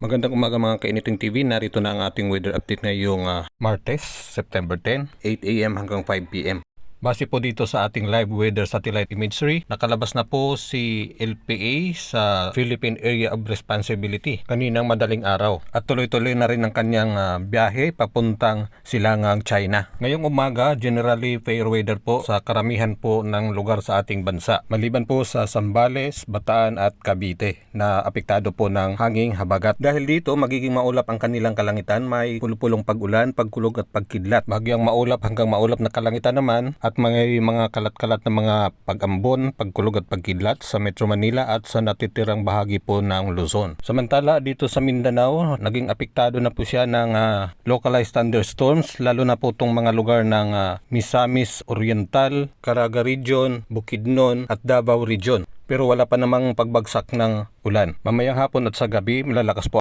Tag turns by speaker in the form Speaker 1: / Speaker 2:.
Speaker 1: Magandang umaga mga kainiting TV. Narito na ang ating weather update ngayong Martes, September 10, 8 AM hanggang 5 PM. Base po dito sa ating live weather satellite imagery, nakalabas na po si LPA sa Philippine Area of Responsibility kaninang madaling araw. At tuloy-tuloy na rin ang kanyang biyahe papuntang Silangang China. Ngayong umaga, generally fair weather po sa karamihan po ng lugar sa ating bansa. Maliban po sa Zambales, Bataan at Cavite na apektado po ng hanging habagat. Dahil dito, magiging maulap ang kanilang kalangitan. May pulupulong pag-ulan, pagkulog at pagkidlat. Bagyang maulap hanggang maulap na kalangitan naman at mga kalat-kalat na mga pag-ambon, pagkulog at pagkidlat sa Metro Manila at sa natitirang bahagi po ng Luzon. Samantala dito sa Mindanao, naging apektado na po siya ng localized thunderstorms, lalo na po itong mga lugar ng Misamis Oriental, Caraga Region, Bukidnon at Davao Region. Pero wala pa namang pagbagsak ng ulan. Mamayang hapon at sa gabi, malalakas po